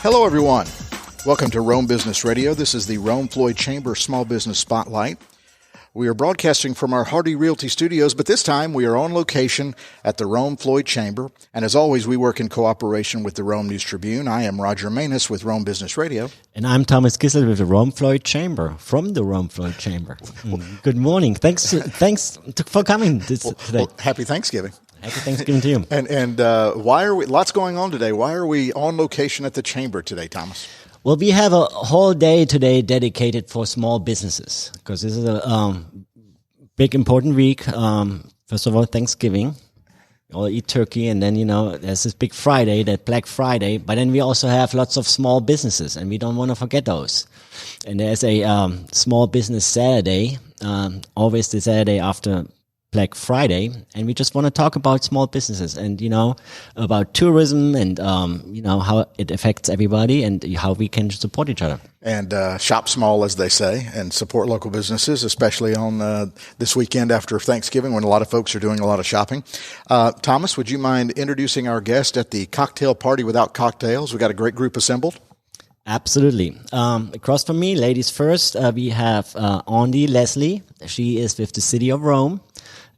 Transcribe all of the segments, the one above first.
Hello, everyone. Welcome to Rome Business Radio. This is the Rome Floyd Chamber Small Business Spotlight. We are broadcasting from our Hardy Realty Studios, but this time we are on location at the Rome Floyd Chamber. And as always, we work in cooperation with the Rome News Tribune. I am Roger Manus with Rome Business Radio. And I'm Thomas Kissel with the Rome Floyd Chamber, from the Rome Floyd Chamber. Good morning. Thanks for coming today. Well, happy Thanksgiving. Happy Thanksgiving to you. And why are we? Lots going on today. Why are we on location at the Chamber today, Thomas? Well, we have a whole day today dedicated for small businesses because this is a big, important week. First of all, Thanksgiving. We all eat turkey, and then, there's this big Friday, that Black Friday. But then we also have lots of small businesses, and we don't want to forget those. And there's a small business Saturday, always the Saturday after Black Friday, and we just want to talk about small businesses and, about tourism and, how it affects everybody and how we can support each other. And shop small, as they say, and support local businesses, especially on this weekend after Thanksgiving when a lot of folks are doing a lot of shopping. Thomas, would you mind introducing our guest at the cocktail party without cocktails? We've got a great group assembled. Absolutely. Across from me, ladies first, we have Aundi Lesley. She is with the City of Rome.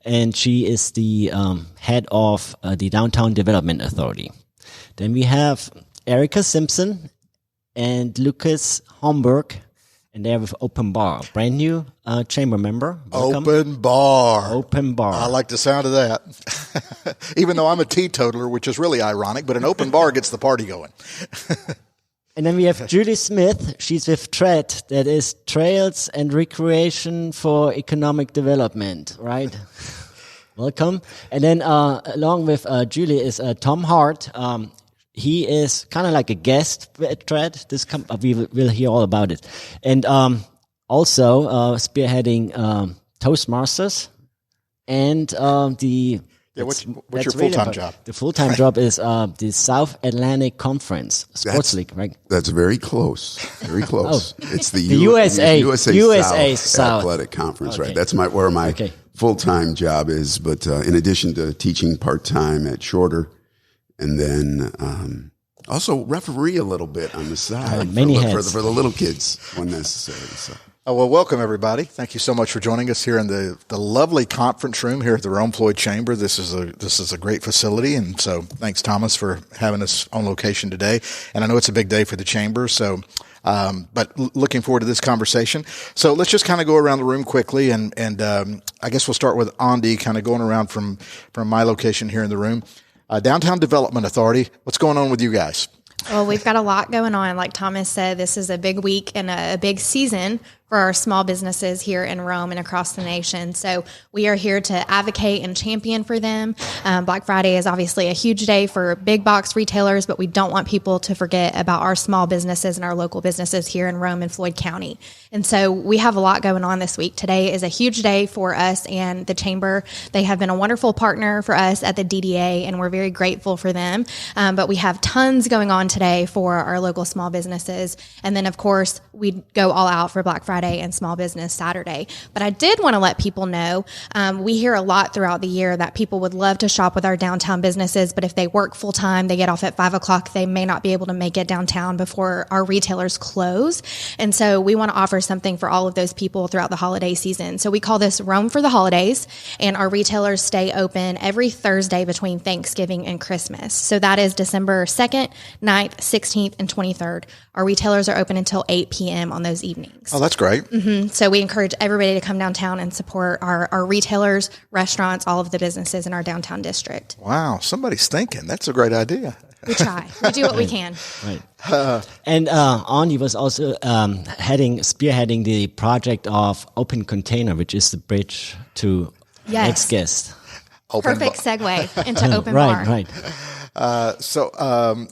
And she is the head of the Downtown Development Authority. Then we have Erica Simpson and Lucas Homburg, and they're with Open Bar, brand new chamber member. Welcome. Open Bar. Open Bar. I like the sound of that. Even though I'm a teetotaler, which is really ironic, but an open bar gets the party going. And then we have Julie Smith. She's with TRED, that is Trails and Recreation for Economic Development, right? Welcome. And then along with Julie is Tom Hart. He is kind of like a guest at TRED. We will hear all about it. And also spearheading Toastmasters and the... Yeah, what's your full-time job? The full-time job is the South Atlantic Conference Sports League, right? That's very close. Very close. It's the USA South Athletic Conference, okay. Right? That's where my full-time job is. But in addition to teaching part-time at Shorter, and then also referee a little bit on the side for the little kids when necessary. So. Oh, well, welcome, everybody. Thank you so much for joining us here in the lovely conference room here at the Rome Floyd Chamber. This is a great facility, and so thanks, Thomas, for having us on location today. And I know it's a big day for the Chamber, so but looking forward to this conversation. So let's just kind of go around the room quickly, and I guess we'll start with Aundi, kind of going around from my location here in the room. Downtown Development Authority, what's going on with you guys? Well, we've got a lot going on. Like Thomas said, this is a big week and a big season for our small businesses here in Rome and across the nation. So we are here to advocate and champion for them. Black Friday is obviously a huge day for big box retailers, but we don't want people to forget about our small businesses and our local businesses here in Rome and Floyd County. And so we have a lot going on this week. Today is a huge day for us and the Chamber. They have been a wonderful partner for us at the DDA, and we're very grateful for them. But we have tons going on today for our local small businesses. And then, of course, we go all out for Black Friday and Small Business Saturday. But I did want to let people know, we hear a lot throughout the year that people would love to shop with our downtown businesses, but if they work full time, they get off at 5 o'clock, they may not be able to make it downtown before our retailers close. And so we want to offer something for all of those people throughout the holiday season. So we call this Rome for the Holidays, and our retailers stay open every Thursday between Thanksgiving and Christmas. So that is December 2nd, 9th, 16th, and 23rd. Our retailers are open until 8 p.m. on those evenings. Oh, that's great. Mm-hmm. So we encourage everybody to come downtown and support our retailers, restaurants, all of the businesses in our downtown district. Wow, somebody's thinking. That's a great idea. We try. We do what we can. Right. And Aundi was also spearheading the project of Open Container, which is the bridge to next guest. Perfect segue into Open Bar. Right.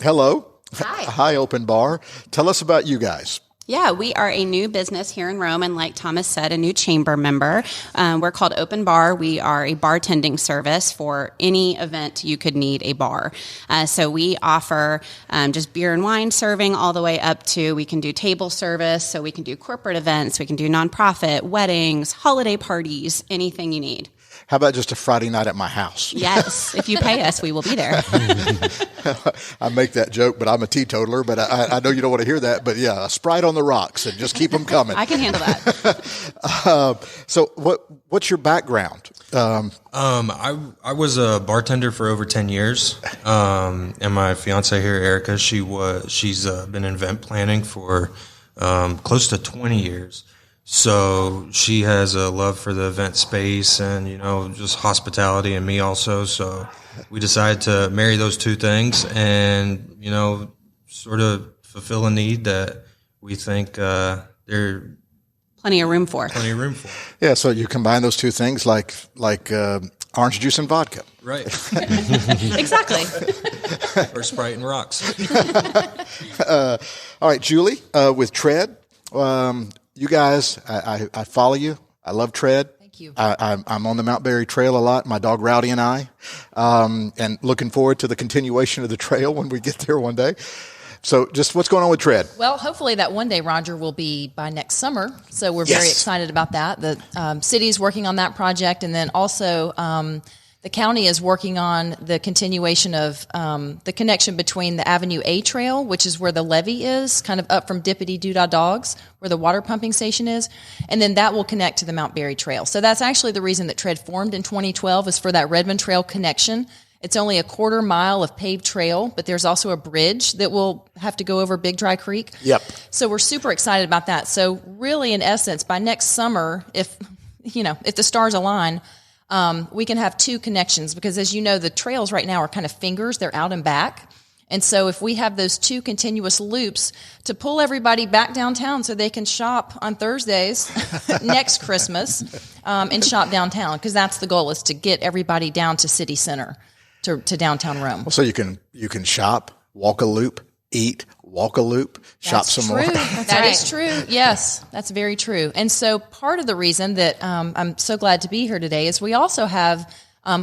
Hello. Hi. Hi, Open Bar. Tell us about you guys. Yeah, we are a new business here in Rome, and like Thomas said, a new chamber member. We're called Open Bar. We are a bartending service for any event you could need a bar. So we offer just beer and wine serving all the way up to, we can do table service, so we can do corporate events, we can do nonprofit, weddings, holiday parties, anything you need. How about just a Friday night at my house? Yes. If you pay us, we will be there. I make that joke, but I'm a teetotaler, but I know you don't want to hear that. But yeah, a Sprite on the rocks and just keep them coming. I can handle that. So what's your background? I was a bartender for over 10 years. And my fiance here, Erica, she's been in event planning for close to 20 years. So she has a love for the event space and, just hospitality, and me also. So we decided to marry those two things and, sort of fulfill a need that we think they're plenty of room for. Yeah, so you combine those two things like orange juice and vodka. Right. Exactly. Or Sprite and rocks. All right, Julie, with Tread, you guys, I follow you. I love Tread. Thank you. I'm on the Mount Berry Trail a lot, my dog Rowdy and I, and looking forward to the continuation of the trail when we get there one day. So just what's going on with Tread? Well, hopefully that one day, Roger, will be by next summer. So we're very excited about that. The city's working on that project. And then also the county is working on the continuation of the connection between the Avenue A trail, which is where the levee is, kind of up from Dippity Doo Dah Dogs, where the water pumping station is. And then that will connect to the Mount Berry Trail. So that's actually the reason that Tread formed in 2012 is for that Redmond Trail connection. It's only a quarter mile of paved trail, but there's also a bridge that will have to go over Big Dry Creek. Yep. So we're super excited about that. So really, in essence, by next summer, if the stars align, we can have two connections because, as you know, the trails right now are kind of fingers. They're out and back. And so if we have those two continuous loops to pull everybody back downtown so they can shop on Thursdays next Christmas and shop downtown, because that's the goal, is to get everybody down to city center. To downtown Rome. So you can shop, walk a loop, eat, walk a loop, shop some more. That is true. Yes, that's very true. And so part of the reason that I'm so glad to be here today is we also have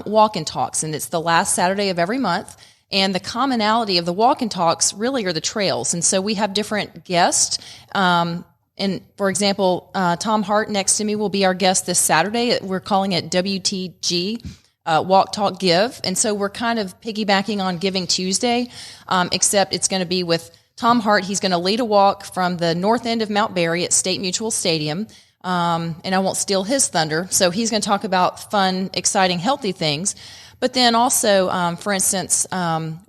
walk and talks, and it's the last Saturday of every month. And the commonality of the walk and talks really are the trails. And so we have different guests. And for example, Tom Hart next to me will be our guest this Saturday. We're calling it WTG. Walk, Talk, Give. And so we're kind of piggybacking on Giving Tuesday, except it's going to be with Tom Hart. He's going to lead a walk from the north end of Mount Berry at State Mutual Stadium. And I won't steal his thunder. So he's going to talk about fun, exciting, healthy things. But then also, for instance,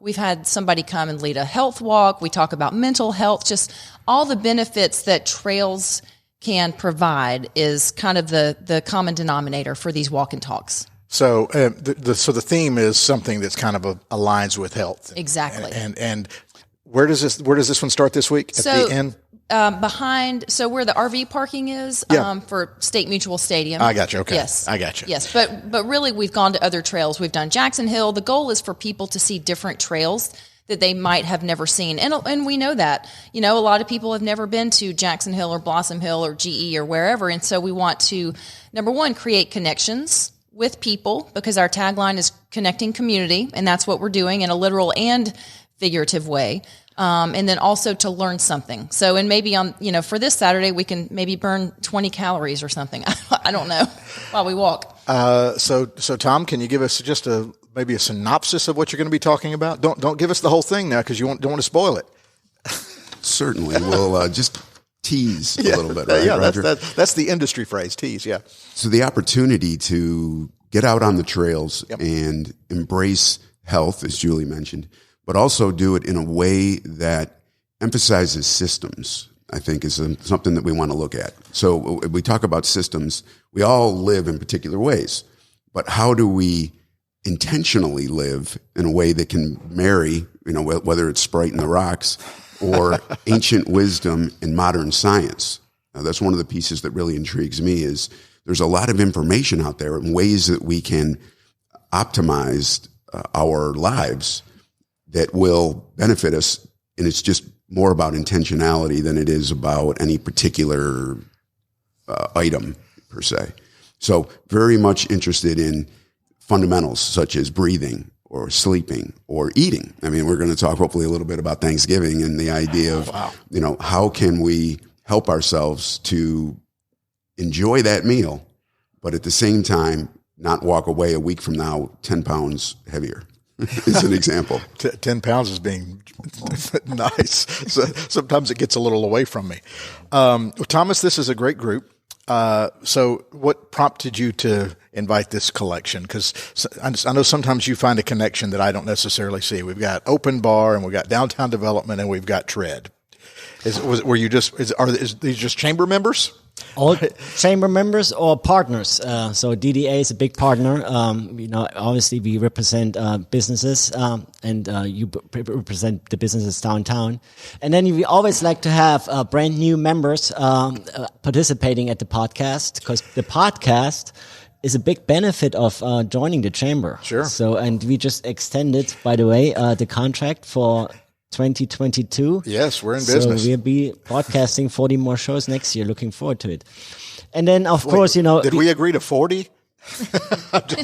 we've had somebody come and lead a health walk. We talk about mental health, just all the benefits that trails can provide is kind of the common denominator for these walk and talks. So the theme is something that's kind of aligns with health. Exactly. And where does this one start this week? At the end? So where the RV parking is for State Mutual Stadium. I got you. Okay. Yes. I got you. Yes. But really we've gone to other trails. We've done Jackson Hill. The goal is for people to see different trails that they might have never seen. And we know that, a lot of people have never been to Jackson Hill or Blossom Hill or GE or wherever. And so we want to, number one, create connections with people, because our tagline is connecting community, and that's what we're doing in a literal and figurative way. And then also to learn something. So, and maybe for this Saturday, we can maybe burn 20 calories or something. I don't know, while we walk. So Tom, can you give us just maybe a synopsis of what you're going to be talking about? Don't give us the whole thing now, because you don't want to spoil it. Certainly. We'll just tease a little bit, right, Roger? That's the industry phrase, tease, yeah. So the opportunity to get out on the trails and embrace health, as Julie mentioned, but also do it in a way that emphasizes systems, I think is something that we want to look at. So we talk about systems. We all live in particular ways, but how do we intentionally live in a way that can marry, whether it's Sprite and the rocks or ancient wisdom and modern science? Now, that's one of the pieces that really intrigues me is there's a lot of information out there and ways that we can optimize our lives that will benefit us. And it's just more about intentionality than it is about any particular item per se. So very much interested in fundamentals such as breathing or sleeping or eating. I mean, we're going to talk hopefully a little bit about Thanksgiving and the idea of, how can we help ourselves to enjoy that meal, but at the same time not walk away a week from now 10 pounds heavier. It's an example. 10 pounds is being nice. So sometimes it gets a little away from me. Well, Thomas, this is a great group. So what prompted you to invite this collection? Because I know sometimes you find a connection that I don't necessarily see. We've got Open Bar, and we've got Downtown Development, and we've got Tread. Are these just chamber members? All chamber members or partners. So DDA is a big partner. Obviously we represent businesses, and you represent the businesses downtown. And then we always like to have brand new members participating at the podcast, because the podcast is a big benefit of joining the chamber. Sure. So, and we just extended, by the way, the contract for 2022. Yes, we're in business. So we'll be broadcasting 40 more shows next year. Looking forward to it. And then, of course, did we agree to 40?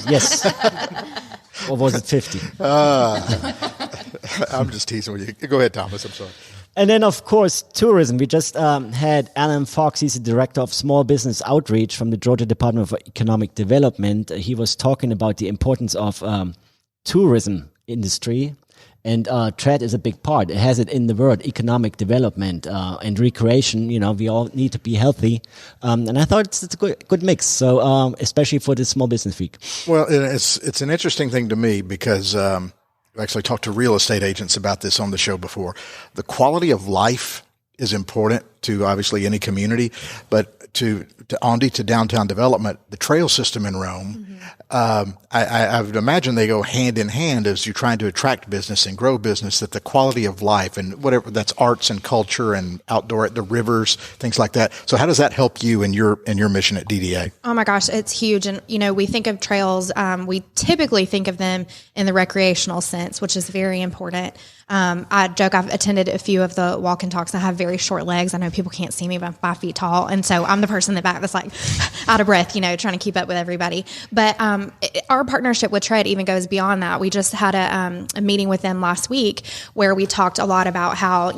Yes. Or was it 50? I'm just teasing with you. Go ahead, Thomas. I'm sorry. And then, of course, tourism. We just had Alan Fox. He's the director of small business outreach from the Georgia Department of Economic Development. He was talking about the importance of tourism industry. And Tread is a big part. It has it in the word, economic development and recreation. We all need to be healthy. And I thought it's a good mix. So especially for this Small Business Week. Well, it's an interesting thing to me because I've actually talked to real estate agents about this on the show before. The quality of life is important to obviously any community, but to Aundi, to downtown development, the trail system in Rome, I would imagine they go hand in hand as you're trying to attract business and grow business, that the quality of life and whatever that's arts and culture and outdoor, the rivers, things like that. So how does that help you in your mission at DDA? Oh my gosh, it's huge. And, we think of trails, we typically think of them in the recreational sense, which is very important. I joke, I've attended a few of the walk and talks. I have very short legs. I know people can't see me, but I'm 5 feet tall. And so I'm the person in the back that's like out of breath, trying to keep up with everybody. But our partnership with Tread even goes beyond that. We just had a meeting with them last week where we talked a lot about how,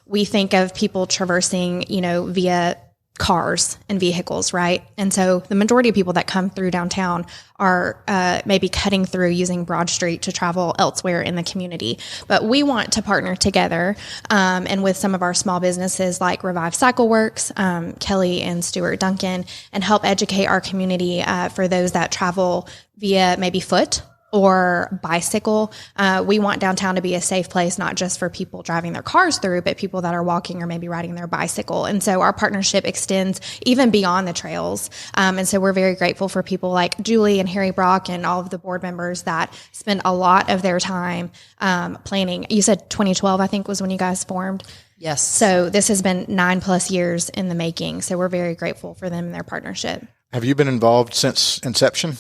we think of people traversing, via cars and vehicles, right? And so the majority of people that come through downtown are maybe cutting through using Broad Street to travel elsewhere in the community. But we want to partner together and with some of our small businesses like Revive Cycle Works, Kelly and Stuart Duncan, and help educate our community for those that travel via maybe foot or bicycle. We want downtown to be a safe place, not just for people driving their cars through, but people that are walking or maybe riding their bicycle. And so our partnership extends even beyond the trails. And so we're very grateful for people like Julie and Harry Brock and all of the board members that spend a lot of their time planning. You said 2012, I think, was when you guys formed. Yes. So this has been 9+ years in the making. So we're very grateful for them and their partnership. Have you been involved since inception?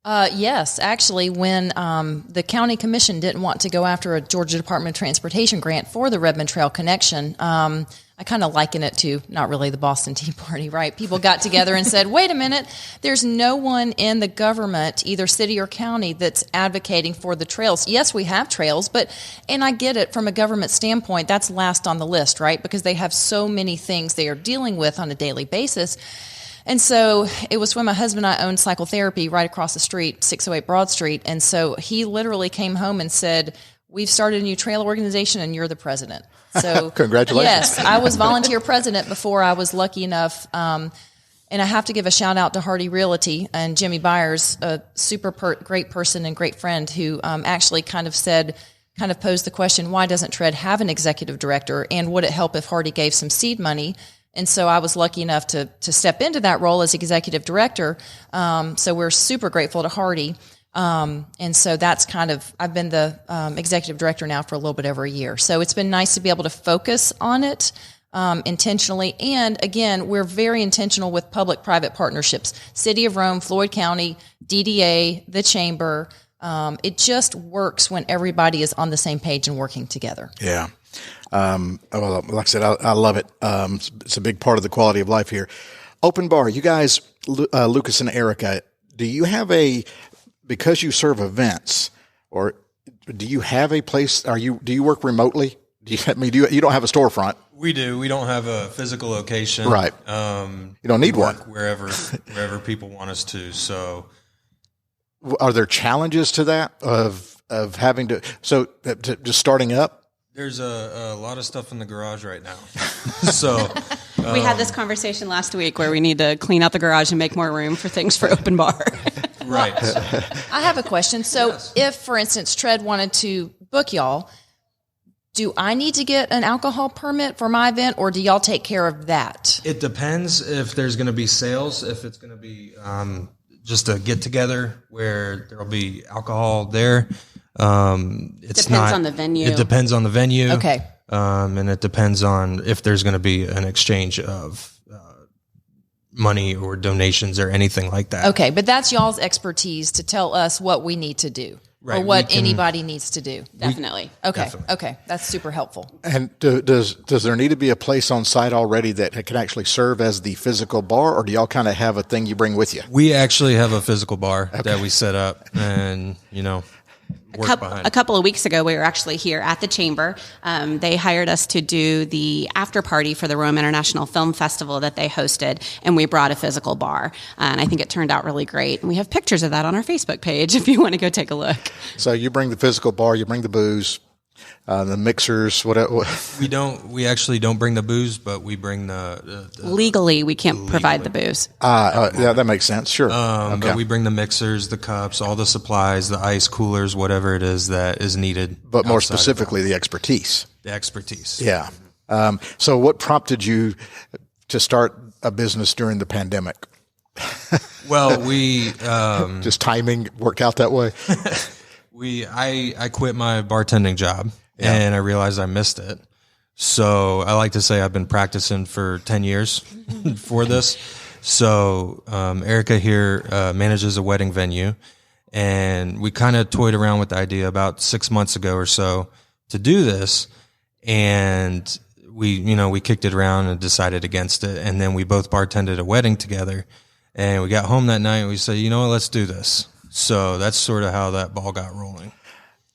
Yes, actually, when the county commission didn't want to go after a Georgia Department of Transportation grant for the Redmond Trail connection, I kind of liken it to not really the Boston Tea Party, right? People got together and said, wait a minute, there's no one in the government, either city or county, that's advocating for the trails. Yes, we have trails, and I get it from a government standpoint, that's last on the list, right? Because they have so many things they are dealing with on a daily basis. And so it was when my husband and I owned Cycle Therapy right across the street, 608 Broad Street. And so he literally came home and said, we've started a new trail organization and you're the president. So congratulations. Yes, I was volunteer president before I was lucky enough. And I have to give a shout out to Hardy Realty and Jimmy Byers, a great person and great friend who actually kind of posed the question, why doesn't Tread have an executive director? And would it help if Hardy gave some seed money? And so I was lucky enough to step into that role as executive director. So we're super grateful to Hardy. And so that's I've been the executive director now for a little bit over a year. So it's been nice to be able to focus on it intentionally. And again, we're very intentional with public-private partnerships. City of Rome, Floyd County, DDA, the Chamber. It just works when everybody is on the same page and working together. Yeah. Well, like I said, I love it. It's a big part of the quality of life here. Open Bar, you guys, Lucas and Erica, do you have because you serve events, or do you have a place? Do you work remotely? You don't have a storefront? We do. We don't have a physical location. Right. You don't need one. Wherever people want us to. So are there challenges to that of having to just starting up? There's a lot of stuff in the garage right now. So we had this conversation last week where we need to clean out the garage and make more room for things for open bar. Right. I have a question. So if, for instance, Tread wanted to book y'all, do I need to get an alcohol permit for my event, or do y'all take care of that? It depends if there's going to be sales, if it's going to be just a get-together where there'll be alcohol there. Depends on the venue. It depends on the venue. Okay. And it depends on if there's going to be an exchange of money or donations or anything like that. Okay, but that's y'all's expertise to tell us what we need to do. Right, or what anybody needs to do. Definitely. Okay. That's super helpful. And does there need to be a place on site already that can actually serve as the physical bar, or do y'all kind of have a thing you bring with you? We actually have a physical bar that we set up, and a couple of weeks ago, we were actually here at the Chamber. They hired us to do the after party for the Rome International Film Festival that they hosted, and we brought a physical bar. And I think it turned out really great. And we have pictures of that on our Facebook page if you want to go take a look. So you bring the physical bar, you bring the booze, the mixers. What? We actually don't bring the booze, but we bring the legally we can't provide the booze. Yeah, that makes sense. Sure. Okay. But we bring the mixers, the cups, all the supplies, the ice coolers, whatever it is that is needed. But more specifically, the expertise. The expertise. Yeah. So what prompted you to start a business during the pandemic? Well, we just timing worked out that way. I quit my bartending job, and I realized I missed it. So I like to say I've been practicing for 10 years for this. So Erica here manages a wedding venue, and we kind of toyed around with the idea about 6 months ago or so to do this, and we kicked it around and decided against it, and then we both bartended a wedding together, and we got home that night and we said, let's do this. So that's sort of how that ball got rolling.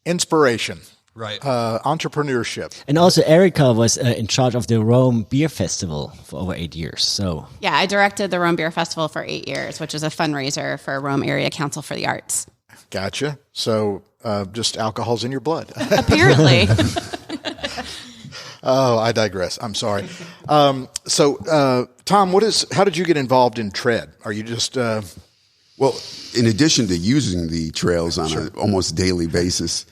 Inspiration. Right. Entrepreneurship. And also Erica was in charge of the Rome Beer Festival for over 8 years. So yeah, I directed the Rome Beer Festival for 8 years, which is a fundraiser for Rome Area Council for the Arts. Gotcha. So just alcohol's in your blood. Apparently. Oh, I digress. I'm sorry. So Tom, how did you get involved in Tread? Are you just... Well, in addition to using the trails on an almost daily basis,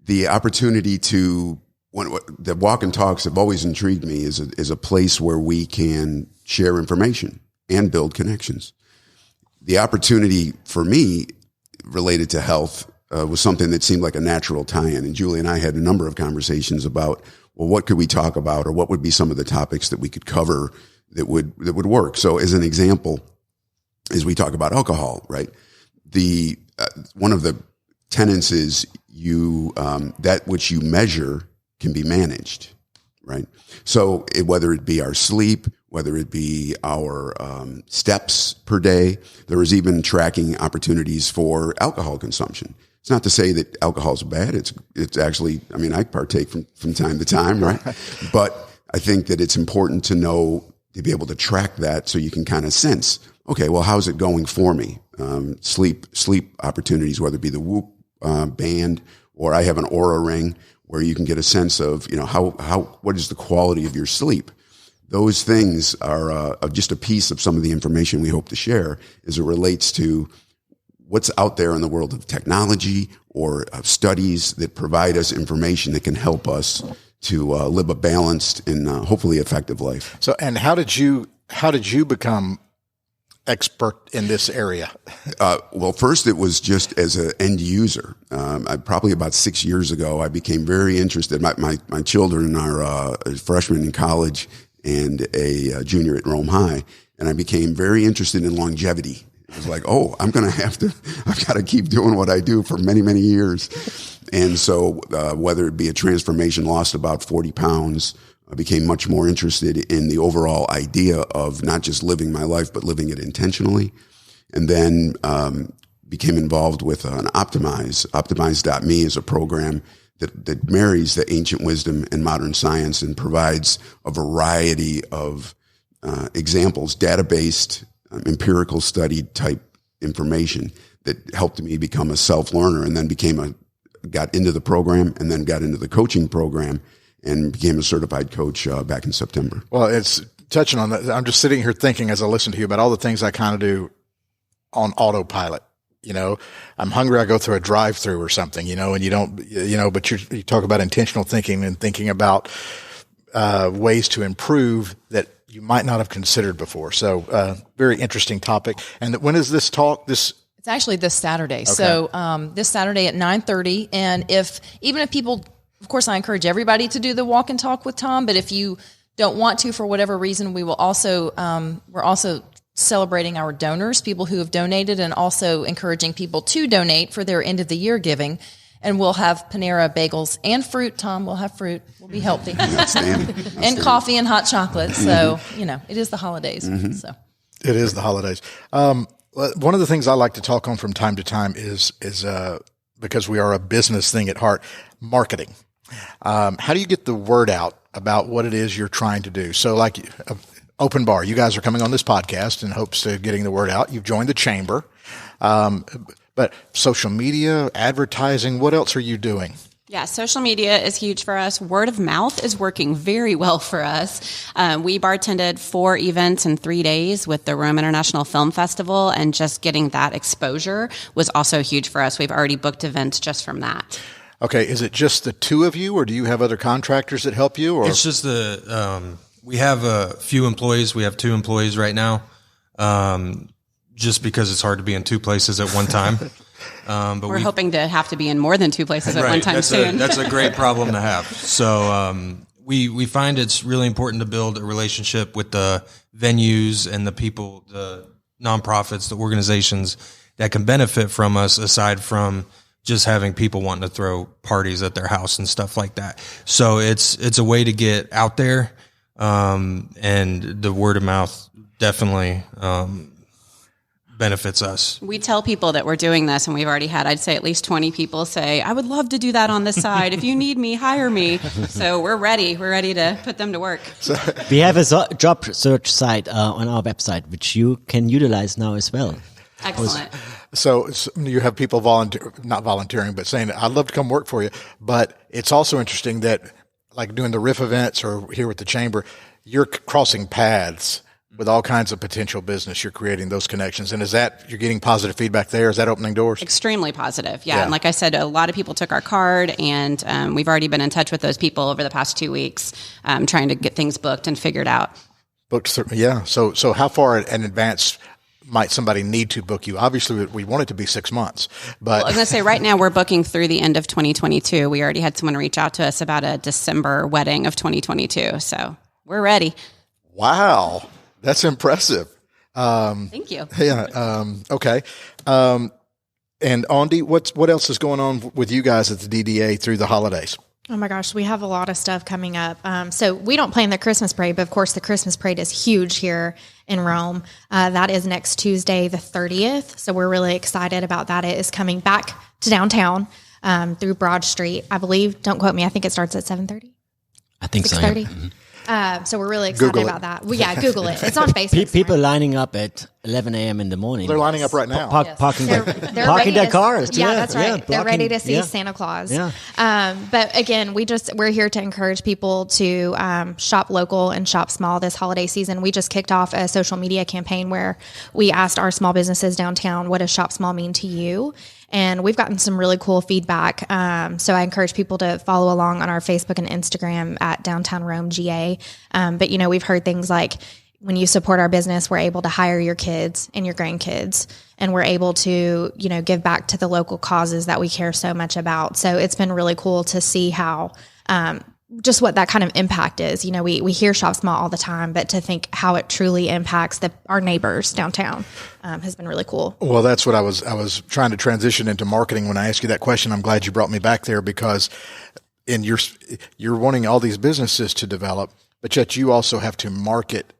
the opportunity the walk and talks have always intrigued me is a place where we can share information and build connections. The opportunity for me related to health was something that seemed like a natural tie-in. And Julie and I had a number of conversations about, well, what could we talk about, or what would be some of the topics that we could cover that would work. So as an example, as we talk about alcohol, right? One of the tenets is that which you measure can be managed, right? So whether it be our sleep, whether it be our steps per day, there is even tracking opportunities for alcohol consumption. It's not to say that alcohol is bad. It's actually, I partake from time to time, right? But I think that it's important to be able to track that so you can kind of sense, okay, well, how's it going for me? Sleep opportunities, whether it be the Whoop band, or I have an Oura ring where you can get a sense of, what is the quality of your sleep? Those things are just a piece of some of the information we hope to share as it relates to what's out there in the world of technology or studies that provide us information that can help us to live a balanced and hopefully effective life. So, and how did you become expert in this area? Well, first it was just as an end user. Probably about 6 years ago, I became very interested. My children are freshmen in college and a junior at Rome High, and I became very interested in longevity. It was like, I've got to keep doing what I do for many, many years. And so whether it be a transformation, lost about 40 pounds, I became much more interested in the overall idea of not just living my life, but living it intentionally. And then became involved with an Optimize. Optimize.me is a program that marries the ancient wisdom and modern science and provides a variety of examples, data-based, empirical study type information that helped me become a self-learner, and then got into the program, and then got into the coaching program and became a certified coach back in September. Well, it's touching on that. I'm just sitting here thinking as I listen to you about all the things I kind of do on autopilot. I'm hungry, I go through a drive-through or something, and you don't, but you talk about intentional thinking and thinking about ways to improve that you might not have considered before. So very interesting topic. And when is this talk? It's actually this Saturday. Okay. So this Saturday at 9:30. And even if people, of course, I encourage everybody to do the walk and talk with Tom, but if you don't want to for whatever reason, we will also we're also celebrating our donors, people who have donated, and also encouraging people to donate for their end of the year giving. And we'll have Panera bagels and fruit. Tom, we'll have fruit. We'll be healthy. Outstanding. And coffee and hot chocolate. So, it is the holidays. Mm-hmm. So It is the holidays. One of the things I like to talk on from time to time is because we are a business thing at heart, marketing. How do you get the word out about what it is you're trying to do? So like Open Bar, you guys are coming on this podcast in hopes of getting the word out. You've joined the chamber. But social media, advertising, what else are you doing? Yeah, social media is huge for us. Word of mouth is working very well for us. We bartended 4 events in 3 days with the Rome International Film Festival, and just getting that exposure was also huge for us. We've already booked events just from that. Okay, is it just the 2 of you, or do you have other contractors that help you? Or it's just we have a few employees. We have 2 employees right now. Just because it's hard to be in 2 places at one time. But we're hoping to have to be in more than 2 places at one time soon. That's a great problem to have. So we find it's really important to build a relationship with the venues and the people, the nonprofits, the organizations that can benefit from us, aside from just having people wanting to throw parties at their house and stuff like that. So it's a way to get out there, and the word of mouth definitely benefits us. We tell people that we're doing this, and we've already had, I'd say, at least 20 people say, I would love to do that on the side. If you need me, hire me. So we're ready. We're ready to put them to work. We have a job search site on our website, which you can utilize now as well. Excellent. So you have people not volunteering, but saying, I'd love to come work for you. But it's also interesting that, like doing the RIF events or here with the chamber, you're crossing paths with all kinds of potential business. You're creating those connections. And you're getting positive feedback there? Is that opening doors? Extremely positive. Yeah. And like I said, a lot of people took our card, and we've already been in touch with those people over the past 2 weeks, trying to get things booked and figured out. Yeah. So how far in advance might somebody need to book you? Obviously, we want it to be 6 months. But I was going to say, right now we're booking through the end of 2022. We already had someone reach out to us about a December wedding of 2022. So we're ready. Wow. That's impressive. Thank you. Yeah. Okay. And Aundi, what else is going on with you guys at the DDA through the holidays? Oh my gosh, we have a lot of stuff coming up. So we don't plan the Christmas parade, but of course the Christmas parade is huge here in Rome. That is next Tuesday, the 30th. So we're really excited about that. It is coming back to downtown through Broad Street, I believe. Don't quote me. I think it starts at 7:30. I think 6:30. So. Yeah. So we're really excited about that. Well, yeah, Google it. It's on Facebook. People lining up at 11 a.m. in the morning. They're lining up right now. Parking they're their cars. Yeah, that's right. Yeah, they're ready to see Santa Claus. Yeah. But again, we're here to encourage people to shop local and shop small this holiday season. We just kicked off a social media campaign where we asked our small businesses downtown, what does shop small mean to you? And we've gotten some really cool feedback. So I encourage people to follow along on our Facebook and Instagram at Downtown Rome GA. But, we've heard things like, when you support our business, we're able to hire your kids and your grandkids, and we're able to, give back to the local causes that we care so much about. So it's been really cool to see how, just what that kind of impact is. We hear shop small all the time, but to think how it truly impacts our neighbors downtown has been really cool. Well, that's what I was trying to transition into marketing when I asked you that question. I'm glad you brought me back there, because you're wanting all these businesses to develop, but yet you also have to market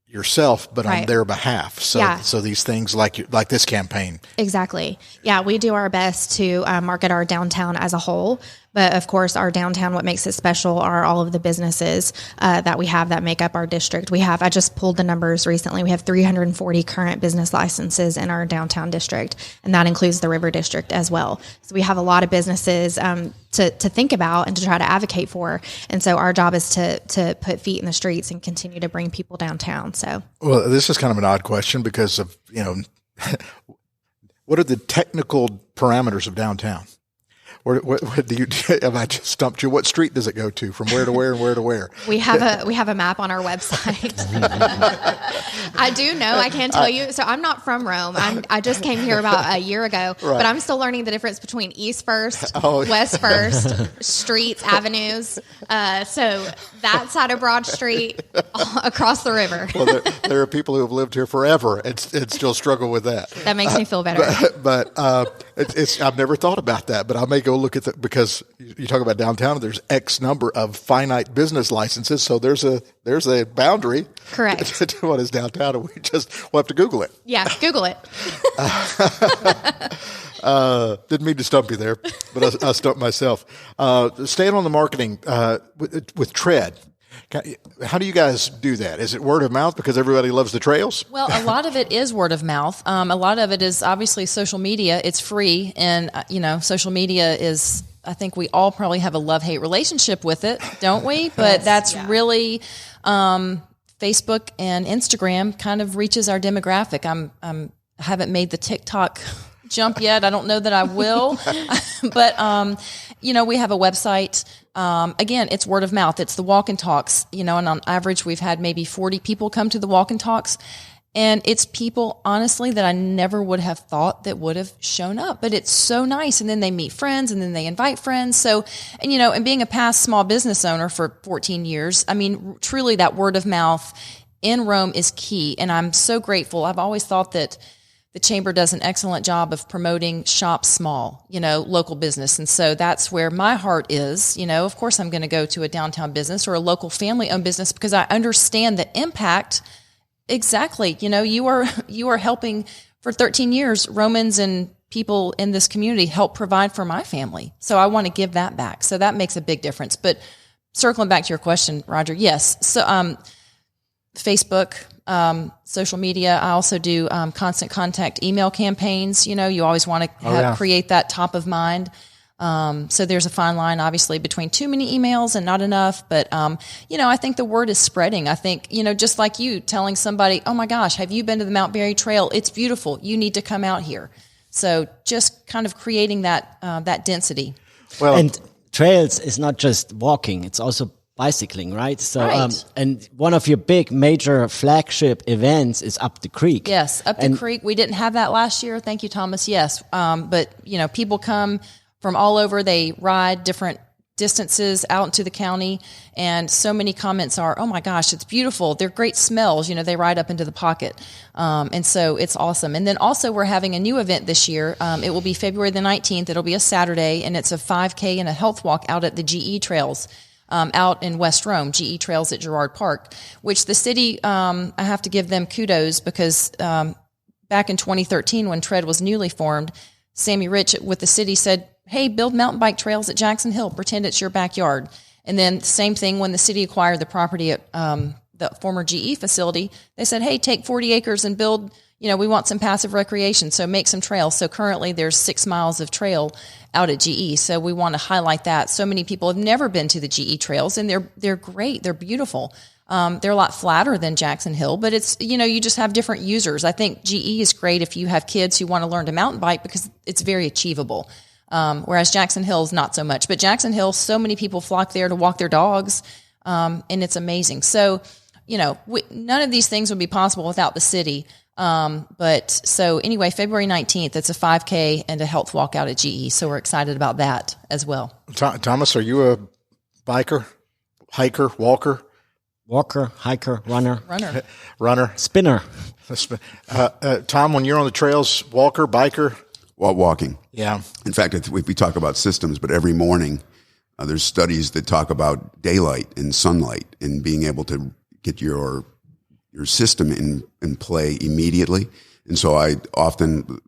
yourself, but on their behalf. So these things like this campaign. Exactly. Yeah, we do our best to market our downtown as a whole, But of course, our downtown, what makes it special are all of the businesses that we have that make up our district. I just pulled the numbers recently. We have 340 current business licenses in our downtown district, and that includes the River District as well. So we have a lot of businesses to think about and to try to advocate for. And so our job is to put feet in the streets and continue to bring people downtown. So, well, this is kind of an odd question because of, what are the technical parameters of downtown? What do you? Have I just stumped you? What street does it go to? From where to where and where to where? We have a map on our website. I do know. I can tell you. So I'm not from Rome. I just came here about a year ago, but I'm still learning the difference between East First, West First, streets, avenues. So that side of Broad Street, across the river. Well, there are people who have lived here forever and still struggle with that. That makes me feel better. But I've never thought about that. But I may go look at that because you talk about downtown. There's X number of finite business licenses, so there's a boundary. Correct. To what is downtown, and we'll have to Google it. Yeah, Google it. Didn't mean to stump you there, but I stumped myself. Staying on the marketing with Tread. How do you guys do that? Is it word of mouth because everybody loves the trails? Well, a lot of it is word of mouth. A lot of it is obviously social media. It's free. And, social media is, I think we all probably have a love-hate relationship with it, don't we? But that's really Facebook and Instagram kind of reaches our demographic. I haven't made the TikTok jump yet. I don't know that I will. But, we have a website. Again, it's word of mouth. It's the walk and talks, and on average, we've had maybe 40 people come to the walk and talks. And it's people, honestly, that I never would have thought that would have shown up. But it's so nice. And then they meet friends and then they invite friends. So, and being a past small business owner for 14 years, truly that word of mouth in Rome is key. And I'm so grateful. I've always thought that the Chamber does an excellent job of promoting shop small, local business. And so that's where my heart is. Of course, I'm going to go to a downtown business or a local family-owned business because I understand the impact. Exactly. You are helping for 13 years, Romans and people in this community help provide for my family. So I want to give that back. So that makes a big difference. But circling back to your question, Roger, yes. So, Facebook, social media. I also do constant contact email campaigns. You always want to create that top of mind. So there's a fine line, obviously, between too many emails and not enough. But, I think the word is spreading. I think, just like you telling somebody, oh my gosh, have you been to the Mount Berry Trail? It's beautiful. You need to come out here. So just kind of creating that density. Well, and trails is not just walking. It's also bicycling, right? So, right. And one of your big major flagship events is Up the Creek. Yes, Up the Creek. We didn't have that last year. Thank you, Thomas. Yes. But, people come from all over. They ride different distances out into the county. And so many comments are, oh my gosh, it's beautiful. They're great smells. They ride up into the pocket. And so it's awesome. And then also we're having a new event this year. It will be February the 19th. It'll be a Saturday, and it's a 5K and a health walk out at the GE Trails. Out in West Rome, GE Trails at Girard Park, which the city, I have to give them kudos because back in 2013 when Tread was newly formed, Sammy Rich with the city said, hey, build mountain bike trails at Jackson Hill, pretend it's your backyard. And then same thing when the city acquired the property at the former GE facility, they said, hey, take 40 acres and build, we want some passive recreation, so make some trails. So currently there's 6 miles of trail out at GE. So we want to highlight that. So many people have never been to the GE trails, and they're great. They're beautiful. They're a lot flatter than Jackson Hill, but it's, you just have different users. I think GE is great if you have kids who want to learn to mountain bike because it's very achievable. Whereas Jackson Hill is not so much. But Jackson Hill, so many people flock there to walk their dogs, and it's amazing. So, none of these things would be possible without the city. But so anyway, February 19th, it's a 5K and a health walk out at GE. So we're excited about that as well. Thomas, are you a biker, hiker, walker? Walker, hiker, Runner. Spinner. Tom, when you're on the trails, walker, biker? Walking. Yeah. In fact, we talk about systems, but every morning there's studies that talk about daylight and sunlight and being able to get your system in play immediately. And so I often,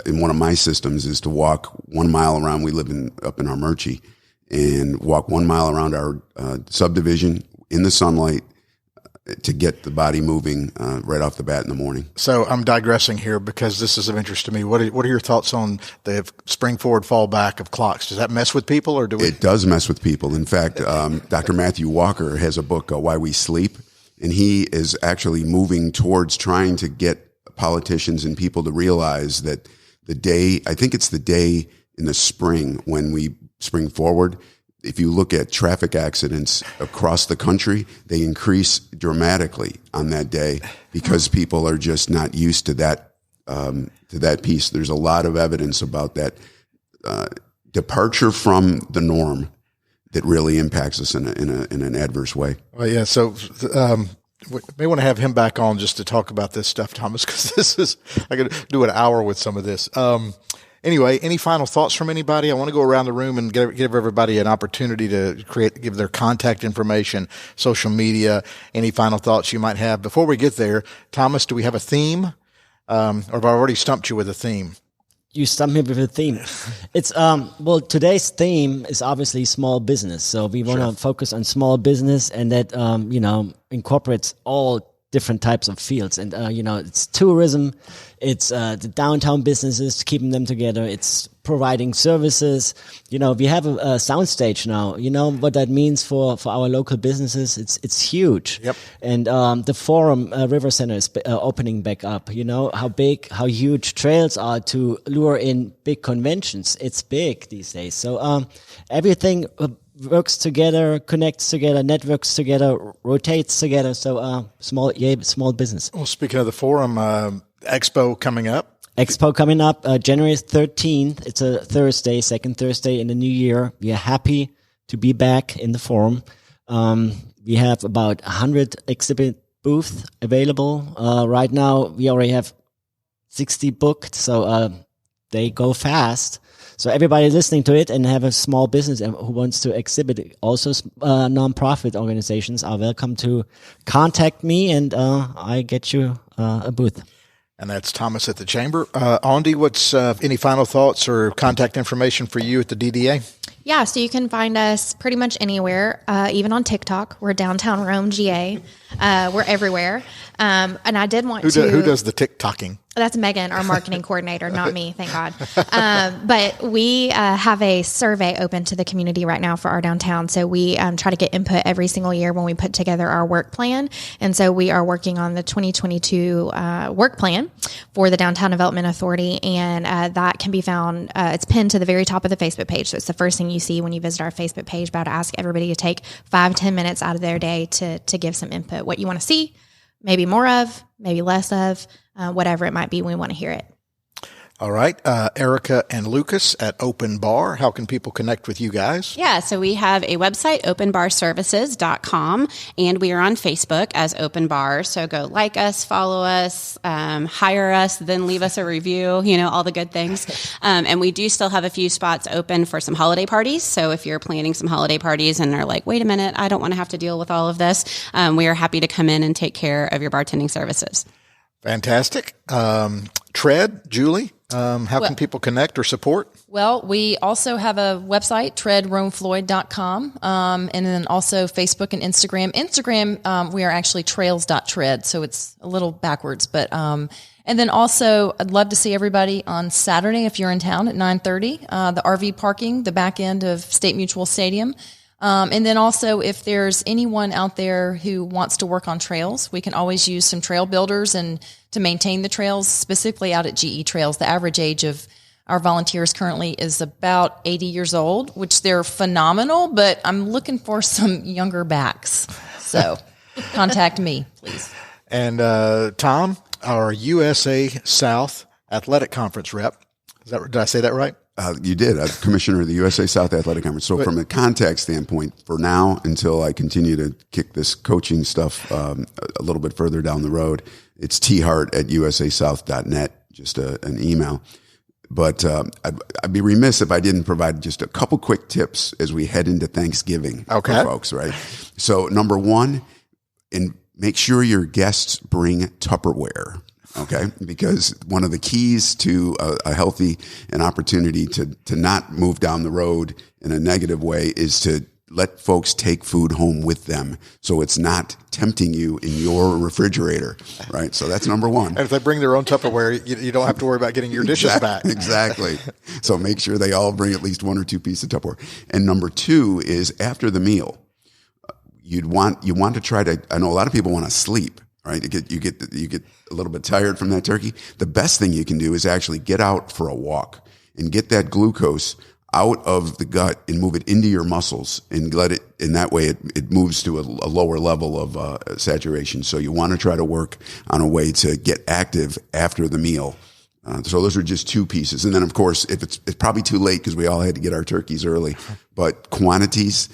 in one of my systems is to walk 1 mile around. We live up in Armurchie, and walk 1 mile around our subdivision in the sunlight to get the body moving right off the bat in the morning. So I'm digressing here because this is of interest to me. What are your thoughts on the spring forward, fall back of clocks? Does that mess with people, or do we? It does mess with people. In fact, Dr. Matthew Walker has a book, Why We Sleep, and he is actually moving towards trying to get politicians and people to realize that the day, I think it's the day in the spring when we spring forward, if you look at traffic accidents across the country, they increase dramatically on that day because people are just not used to that piece. There's a lot of evidence about that departure from the norm that really impacts us in an adverse way. Well, yeah. So we may want to have him back on just to talk about this stuff, Thomas, because I could do an hour with some of this. Anyway, any final thoughts from anybody? I want to go around the room and give everybody an opportunity to give their contact information, social media, any final thoughts you might have. Before we get there, Thomas, do we have a theme? Or have I already stumped you with a theme? You stumped me with a theme. It's, well, today's theme is obviously small business. So we want to focus on small business, and that, incorporates all different types of fields. And, it's tourism, it's the downtown businesses, keeping them together. It's providing services. We have a soundstage now. You know what that means for our local businesses? It's huge. Yep. And the Forum River Center is opening back up. You know how huge trails are to lure in big conventions. It's big these days. So everything works together, connects together, networks together, rotates together. So small business. Well, speaking of the Forum, Expo coming up. January 13th. It's a Thursday, second Thursday in the new year. We are happy to be back in the Forum. We have about 100 exhibit booths available. Right now, we already have 60 booked, so they go fast. So everybody listening to it and have a small business who wants to exhibit, also nonprofit organizations are welcome to contact me, and I get you a booth. And that's Thomas at the Chamber. Aundi, what's any final thoughts or contact information for you at the DDA? Yeah, so you can find us pretty much anywhere, even on TikTok. We're Downtown Rome, GA. We're everywhere. And I did want to... Who does the TikToking? That's Megan, our marketing coordinator, not me, thank God. But we have a survey open to the community right now for our downtown. So we try to get input every single year when we put together our work plan. And so we are working on the 2022 work plan for the Downtown Development Authority. And that can be found, it's pinned to the very top of the Facebook page. So it's the first thing you see when you visit our Facebook page. But I ask everybody to take 5-10 minutes out of their day to give some input. What you want to see, maybe more of, maybe less of, whatever it might be, we want to hear it. All right. Erica and Lucas at Open Bar. How can people connect with you guys? Yeah, so we have a website, openbarservices.com, and we are on Facebook as Open Bar. So go like us, follow us, hire us, then leave us a review, all the good things. And we do still have a few spots open for some holiday parties. So if you're planning some holiday parties and are like, wait a minute, I don't want to have to deal with all of this, we are happy to come in and take care of your bartending services. Fantastic. Tread, Julie, how can people connect or support? Well, we also have a website, treadromefloyd.com, and then also Facebook and Instagram. Instagram, we are actually trails.tread, so it's a little backwards. But and then also, I'd love to see everybody on Saturday if you're in town at 9:30, the RV parking, the back end of State Mutual Stadium. And then also, if there's anyone out there who wants to work on trails, we can always use some trail builders and to maintain the trails, specifically out at GE Trails. The average age of our volunteers currently is about 80 years old, which they're phenomenal, but I'm looking for some younger backs. So contact me, please. And Tom, our USA South Athletic Conference rep. Did I say that right? You did. I'm commissioner of the USA South Athletic Conference. So from a contact standpoint, for now, until I continue to kick this coaching stuff a little bit further down the road, it's thart@usasouth.net, just an email. But I'd be remiss if I didn't provide just a couple quick tips as we head into Thanksgiving for folks, right? So number one, and make sure your guests bring Tupperware. Okay, because one of the keys to a healthy and opportunity to not move down the road in a negative way is to let folks take food home with them, so it's not tempting you in your refrigerator, right? So that's number one. And if they bring their own Tupperware, you don't have to worry about getting your dishes back. Exactly. So make sure they all bring at least one or two pieces of Tupperware. And number two is after the meal, you want to try to. I know a lot of people want to sleep. Right, you get a little bit tired from that turkey. The best thing you can do is actually get out for a walk and get that glucose out of the gut and move it into your muscles and let it. In that way, it moves to a lower level of saturation. So you want to try to work on a way to get active after the meal. So those are just two pieces, and then of course, if it's probably too late because we all had to get our turkeys early, but quantities.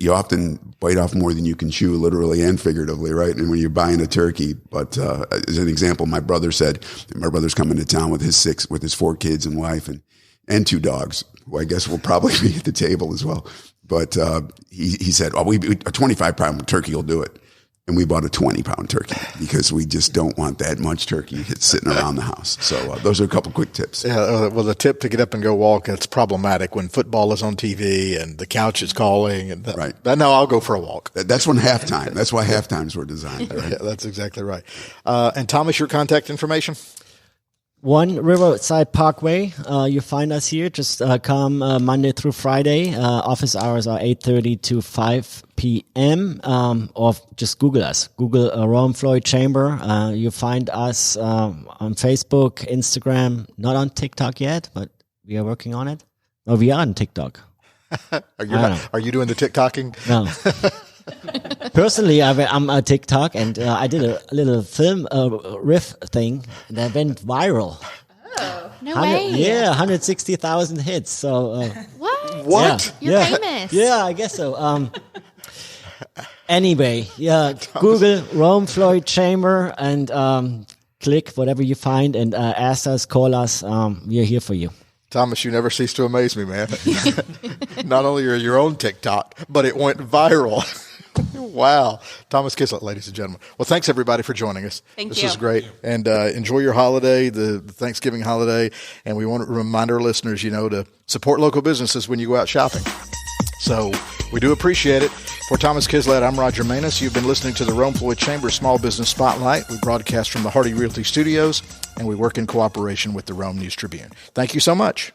You often bite off more than you can chew, literally and figuratively, right? And when you're buying a turkey, but as an example, my brother's coming to town with his 4 kids and wife and 2 dogs, who I guess will probably be at the table as well. But he said, a 25-pound turkey will do it. And we bought a 20-pound turkey because we just don't want that much turkey sitting around the house. So those are a couple quick tips. Yeah, well, the tip to get up and go walk, it's problematic when football is on TV and the couch is calling. And right. No, I'll go for a walk. That's when halftime. That's why halftimes were designed. Right? Yeah, that's exactly right. And Thomas, your contact information? 1 Riverside Parkway. You find us here. Just come Monday through Friday. Office hours are 8:30 to 5 p.m. Or just Google us. Google Rome Floyd Chamber. You find us on Facebook, Instagram. Not on TikTok yet, but we are working on it. No, we are on TikTok. Are you doing the TikToking? No. Personally, I'm a TikTok, and I did a little film riff thing that went viral. Oh, no way! Yeah, 160,000 hits. So what? Yeah, You're famous. Yeah, I guess so. Anyway, Google Rome Floyd Chamber and click whatever you find and ask us, call us. We are here for you. Thomas, you never cease to amaze me, man. Not only are your own TikTok, but it went viral. Wow. Thomas Kislett, ladies and gentlemen. Well, thanks, everybody, for joining us. Thank you. This was great. And enjoy your holiday, the Thanksgiving holiday. And we want to remind our listeners, to support local businesses when you go out shopping. So we do appreciate it. For Thomas Kislett, I'm Roger Manus. You've been listening to the Rome Floyd Chamber Small Business Spotlight. We broadcast from the Hardy Realty Studios, and we work in cooperation with the Rome News Tribune. Thank you so much.